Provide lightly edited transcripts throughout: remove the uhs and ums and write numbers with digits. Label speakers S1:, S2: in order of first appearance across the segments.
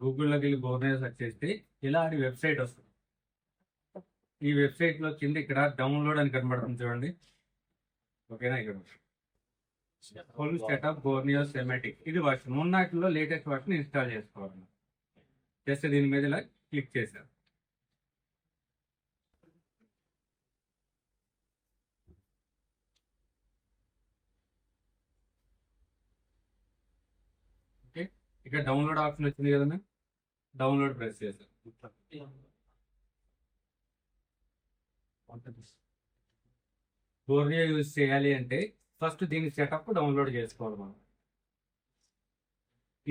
S1: గూగుల్లోకి వెళ్ళి Borneo search చేస్తే ఇలాంటి వెబ్సైట్ వస్తుంది. ఈ వెబ్సైట్లో కింద ఇక్కడ డౌన్లోడ్ అని కనబడుతుంది చూడండి. ఓకేనా, ఇక్కడ ఫుల్ సెటప్ బోర్నియో సెమాటిక్, ఇది వర్షన్ ఉన్నట్లో లేటెస్ట్ వర్షన్ ఇన్స్టాల్ చేసుకోవాలి. జస్ట్ దీని మీద ఇలా క్లిక్ చేశారు. ఓకే, ఇక్కడ డౌన్లోడ్ ఆప్షన్ వచ్చింది కదన్నా, డౌన్లోడ్ ప్రెస్ చేశారు. బోర్నియో యూజ్ చేయాలి అంటే ఫస్ట్ దీని సెటప్ డౌన్లోడ్ చేసుకోవాలి మనం.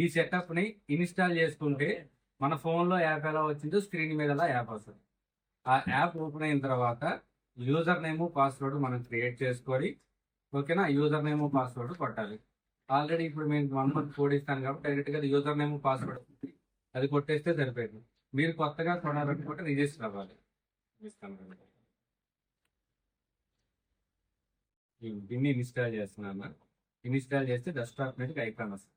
S1: ఈ సెటప్ని ఇన్స్టాల్ చేసుకుంటే మన ఫోన్లో యాప్ ఎలా వచ్చిందో స్క్రీన్ మీద ఎలా యాప్ వస్తుంది. ఆ యాప్ ఓపెన్ అయిన తర్వాత యూజర్ నేమ్ పాస్వర్డ్ మనం క్రియేట్ చేసుకొని, ఓకేనా, యూజర్ నేమ్ పాస్వర్డ్ కొట్టాలి. ఆల్రెడీ ఇప్పుడు మేము 1 month కోడ్ ఇస్తాను కాబట్టి డైరెక్ట్గా యూజర్ నేమ్ పాస్వర్డ్ వస్తుంది, అది కొట్టేస్తే సరిపోయింది. మీరు కొత్తగా కొనాలనుకుంటే రిజిస్టర్ అవ్వాలి. దీన్ని ఇన్స్టాల్ చేస్తున్నాను. ఇన్స్టాల్ చేస్తే డెస్క్టాప్ మీదకి ఐకాన్ వస్తుంది.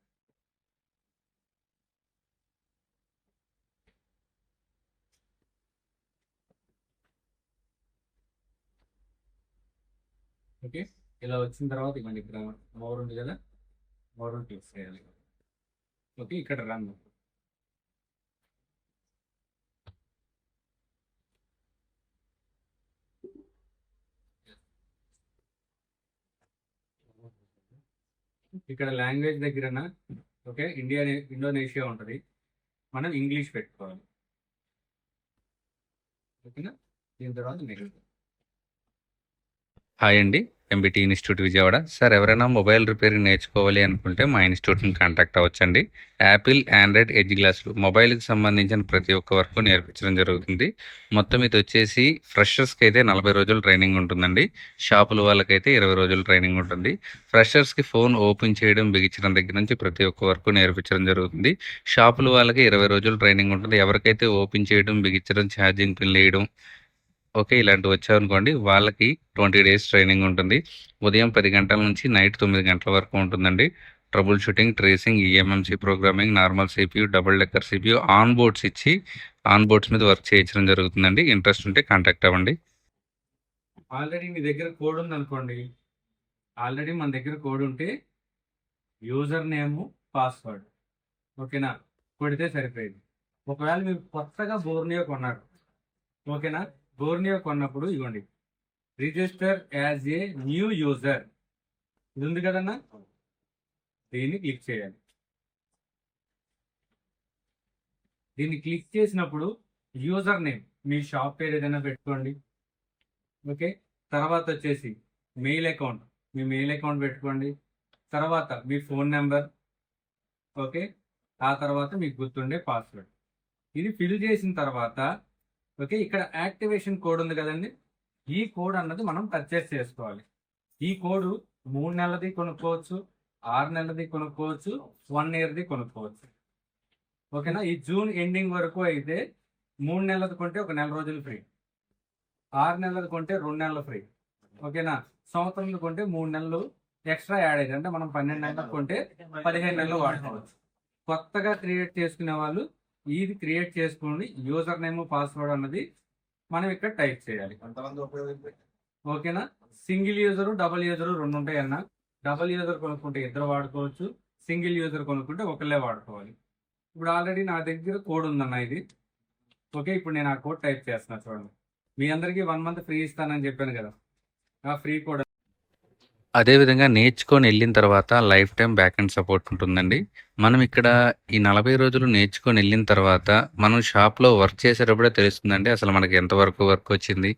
S1: ఓకే, ఇలా వచ్చిన తర్వాత ఇవ్వండి, ఇక్కడ మోర్ ఉంది కదా, మోర్ క్లిక్ చేయాలి. ఓకే, ఇక్కడ రన్. ఇక్కడ లాంగ్వేజ్ దగ్గర ఓకే ఇండోనేషియా ఉంటుంది, మనం ఇంగ్లీష్ పెట్టుకోవాలి. ఓకేనా, దీని తర్వాత నెక్స్ట్.
S2: హాయ్ అండి, ఎంబీటీ ఇన్స్టిట్యూట్ విజయవాడ. సార్, ఎవరైనా మొబైల్ రిపేరింగ్ నేర్చుకోవాలి అనుకుంటే మా ఇన్స్టిట్యూట్ని కాంటాక్ట్ అవ్వచ్చండి. యాపిల్, ఆండ్రాయిడ్, ఎడ్జ్ గ్లాసులు, మొబైల్కి సంబంధించిన ప్రతి ఒక్క వర్క్ నేర్పించడం జరుగుతుంది. మొత్తం ఇది వచ్చేసి ఫ్రెషర్స్కి అయితే 40 రోజులు ట్రైనింగ్ ఉంటుందండి. షాపుల వాళ్ళకైతే 20 రోజులు ట్రైనింగ్ ఉంటుంది. ఫ్రెషర్స్కి ఫోన్ ఓపెన్ చేయడం, బిగించడం దగ్గర నుంచి ప్రతి ఒక్క వర్క్ నేర్పించడం జరుగుతుంది. షాపుల వాళ్ళకి 20 రోజులు ట్రైనింగ్ ఉంటుంది. ఎవరికైతే ఓపెన్ చేయడం, బిగించడం, ఛార్జింగ్ పిన్ వేయడం, ఓకే, ఇలాంటివి వచ్చారనుకోండి, వాళ్ళకి 20 days ట్రైనింగ్ ఉంటుంది. ఉదయం 10 గంటల నుంచి నైట్ 9 గంటల వరకు ఉంటుందండి. Trouble shooting, tracing, eMMC programming, normal CPU, double decker CPU, on boards ఇచ్చి ఆన్ బోర్డ్స్ మీద వర్క్ చేయించడం జరుగుతుందండి. ఇంట్రెస్ట్ ఉంటే కాంటాక్ట్ అవ్వండి.
S1: ఆల్రెడీ మీ దగ్గర కోడ్ ఉంది అనుకోండి, ఆల్రెడీ మన దగ్గర కోడ్ ఉంటే యూజర్ నేమ్ పాస్వర్డ్ ఓకేనా కొడితే సరిపోయింది. ఒకవేళ మీరు కొత్తగా బోర్నియో కొన్నారు, ఓకేనా, బోర్నియో కొన్నప్పుడు ఇవ్వండి register as a new user, ఇది ఉంది కదన్నా, దీన్ని క్లిక్ చేయాలి. దీన్ని క్లిక్ చేసినప్పుడు యూజర్ నేమ్ మీ షాప్ పేరు ఏదైనా పెట్టుకోండి. ఓకే, తర్వాత వచ్చేసి మెయిల్ అకౌంట్, మీ మెయిల్ అకౌంట్ పెట్టుకోండి. తర్వాత మీ ఫోన్ నెంబర్, ఓకే, ఆ తర్వాత మీకు గుర్తుండే పాస్వర్డ్. ఇది ఫిల్ చేసిన తర్వాత ఓకే, ఇక్కడ యాక్టివేషన్ కోడ్ ఉంది కదండి, ఈ కోడ్ అన్నది మనం పర్చేస్ చేసుకోవాలి. ఈ కోడ్ 3 నెలలది కొనుక్కోవచ్చు, 6 నెలలది కొనుక్కోవచ్చు, 1 yearది కొనుక్కోవచ్చు. ఓకేనా, ఈ జూన్ ఎండింగ్ వరకు అయితే 3 నెలలది కొంటే 1 నెల రోజులు ఫ్రీ, 6 నెలలది కొంటే 2 నెలలు ఫ్రీ, ఓకేనా, సంవత్సరంలో కొంటే 3 నెలలు ఎక్స్ట్రా యాడ్ అయ్యింది, అంటే మనం 12 నెలలకు కొంటే 15 నెలలు వాడుకోవచ్చు. కొత్తగా క్రియేట్ చేసుకునే వాళ్ళు ఇది క్రియేట్ చేసుకోండి. యూజర్ నేమ్ పాస్వర్డ్ అన్నది మనం ఇక్కడ టైప్ చేయాలి. ఓకేనా, సింగిల్ యూజరు, డబుల్ యూజరు 2 ఉంటాయి అన్న. డబుల్ యూజర్ కొనుక్కుంటే 2 వాడుకోవచ్చు, సింగిల్ యూజర్ కొనుక్కుంటే 1 వాడుకోవాలి. ఇప్పుడు ఆల్రెడీ నా దగ్గర కోడ్ ఉందన్న ఇది. ఓకే, ఇప్పుడు నేను ఆ కోడ్ టైప్ చేస్తున్నా చూడండి. మీ అందరికీ 1 month ఫ్రీ ఇస్తానని చెప్పాను కదా, ఆ ఫ్రీ కోడ్.
S2: అదేవిధంగా నేర్చుకొని వెళ్ళిన తర్వాత life time back and support ఉంటుందండి. మనం ఇక్కడ ఈ 40 రోజులు నేర్చుకొని వెళ్ళిన తర్వాత మనం షాప్లో వర్క్ చేసేటప్పుడే తెలుస్తుందండి అసలు మనకి ఎంతవరకు వర్క్ వచ్చింది,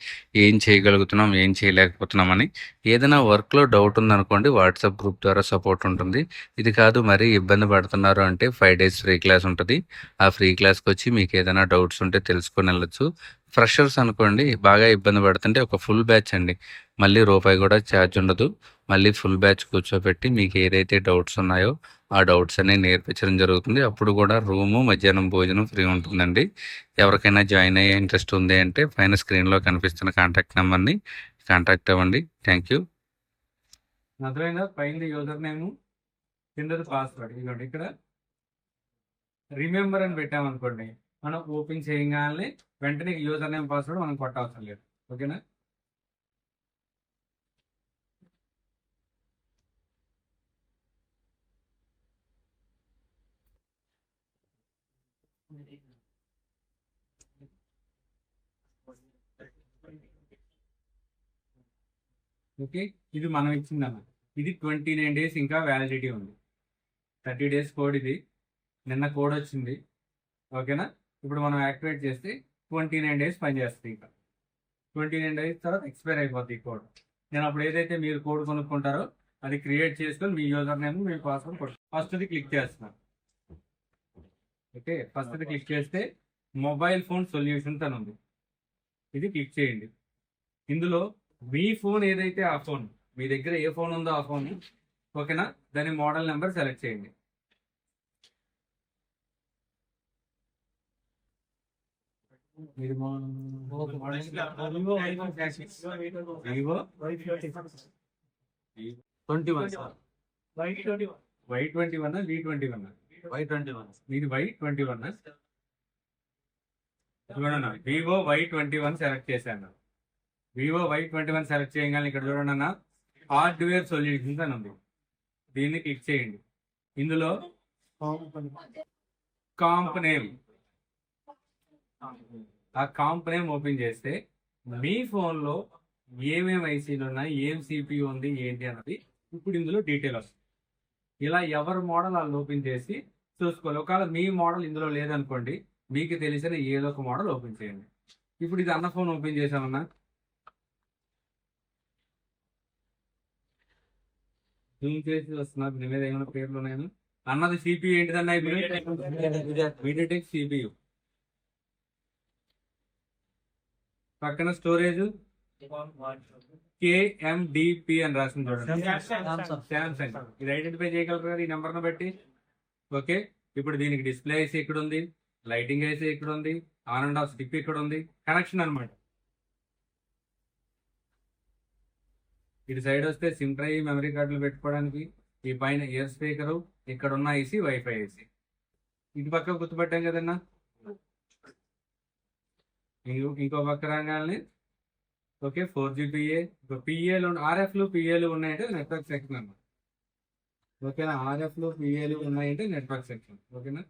S2: ఏం చేయగలుగుతున్నాం, ఏం చేయలేకపోతున్నామని. ఏదైనా వర్క్లో డౌట్ ఉందనుకోండి, వాట్సాప్ గ్రూప్ ద్వారా సపోర్ట్ ఉంటుంది. ఇది కాదు మరీ ఇబ్బంది పడుతున్నారు అంటే 5 days ఫ్రీ క్లాస్ ఉంటుంది. ఆ ఫ్రీ క్లాస్కి వచ్చి మీకు ఏదైనా డౌట్స్ ఉంటే తెలుసుకొని వెళ్ళొచ్చు. ఫ్రెషర్స్ అనుకోండి, బాగా ఇబ్బంది పడుతుంటే ఒక ఫుల్ బ్యాచ్ అండి, మళ్ళీ రూపాయి కూడా ఛార్జ్ ఉండదు. మళ్ళీ ఫుల్ బ్యాచ్ కూర్చోబెట్టి మీకు ఏదైతే డౌట్స్ ఉన్నాయో ఆ డౌట్స్ అన్ని నేర్పించడం జరుగుతుంది. అప్పుడు కూడా రూము, మధ్యాహ్నం భోజనం ఫ్రీ ఉంటుందండి. ఎవరికైనా జాయిన్ అయ్యే ఇంట్రెస్ట్ ఉంది అంటే పైన స్క్రీన్లో కనిపిస్తున్న కాంటాక్ట్ నెంబర్ని కాంటాక్ట్ అవ్వండి. Thank you.
S1: అర్థమైందా? పైన యూజర్ నేమ్, కింద పాస్వర్డ్. ఇదిగోండి ఇక్కడ రిమెంబర్ అని పెట్టామనుకోండి, మనం ఓపెన్ చేయగానే వెంటనే యూజర్ నేమ్ పాస్వర్డ్ మనం కొట్టవసరం లేదు. ఓకేనా? ఓకే, ఇది మనం ఇచ్చిందన్న. ఇది 29 days ఇంకా వ్యాలిడిటీ ఉంది. 30 days కోడ్ ఇది. నిన్న కోడ్ వచ్చింది. ఓకేనా? ఇప్పుడు మనం యాక్టివేట్ చేస్తే 29 days పనిచేస్తుంది. ఇంకా 29 days తర్వాత ఎక్స్పైర్ అయిపోద్ది ఈ కోడ్. నేను అప్పుడు ఏదైతే మీరు కోడ్ కొనుక్కుంటారో అది క్రియేట్ చేసుకొని మీ యూజర్ నేమ్ మీ పాస్వర్డ్ కొట్టు. ఫస్ట్ది క్లిక్ చేస్తున్నాను. ఓకే, ఫస్ట్ది క్లిక్ చేస్తే మొబైల్ ఫోన్ సొల్యూషన్స్ అని ఉంది. ఇది క్లిక్ చేయండి. ఇందులో మీ ఫోన్ ఏదైతే ఆ ఫోన్, మీ దగ్గర ఏ ఫోన్ ఉందో ఆ ఫోన్, ఓకేనా, దాని మోడల్ నెంబర్ సెలెక్ట్ చేయండి. వివో Y21 V21 మీది Y21. చూడండి, వివో Y21 సెలెక్ట్ చేశాను. వివో Y21 సెలెక్ట్ చేయగానే ఇక్కడ చూడండి అన్న, హార్డ్వేర్ సొల్యూషన్స్ అని ఉంది. దీన్ని క్లిక్ చేయండి. ఇందులో కాంప్ నేమ్, ఆ కాంప్ నేమ్ ఓపెన్ చేస్తే మీ ఫోన్లో ఏమేమి ఐసీలు ఉన్నాయి, ఏం సిపియు ఉంది, ఏంటి అన్నది ఇప్పుడు ఇందులో డీటెయిల్ వస్తుంది. ఇలా ఎవరి మోడల్ వాళ్ళు ఓపెన్ చేసి చూసుకోవాలి. ఒకవేళ మీ మోడల్ ఇందులో లేదనుకోండి, మీకు తెలిసిన ఏదో ఒక మోడల్ ఓపెన్ చేయండి. ఇప్పుడు ఇది అన్న ఫోన్ ఓపెన్ చేసామన్నా, జూమ్ చేసి వస్తున్నా. దీని మీద ఏమైనా పేర్లు ఉన్నాయని అన్నది. సిపియు ఏంటిదన్నా? ఇప్పుడు మీడియాటెక్ సిపియు. పక్కన స్టోరేజ్ KMDP అని రాసింది చూడండి, శాంసంగ్. ఇది ఐడెంటిఫై చేయగలరు కదా ఈ నెంబర్ను బట్టి. ఓకే, ఇప్పుడు దీనికి డిస్ప్లే ఐసీ ఇక్కడ ఉంది, లైటింగ్ ఐసీ ఇక్కడ ఉంది, ఆన్ అండ్ ఆఫ్ స్టిక్ ఇక్కడ ఉంది, కనెక్షన్ అనమాట. ఇటు సైడ్ వస్తే సిమ్ ట్రై, మెమరీ కార్డులు పెట్టుకోవడానికి, ఈ పైన ఇయర్ స్పీకరు, ఇక్కడ ఉన్న ఐసీ వైఫై ఐసీ. ఇటు పక్క గుర్తుపట్టాం కదన్నా. ఇంకో పక్క రాగానే ఓకే 4G PA, పిఏలు RFలు పిఏలు ఉన్నాయంటే నెట్వర్క్ సెక్షన్ అన్నమాట. ఓకేనా? RFలు పిఏలు ఉన్నాయంటే నెట్వర్క్ సెక్షన్. ఓకేనా?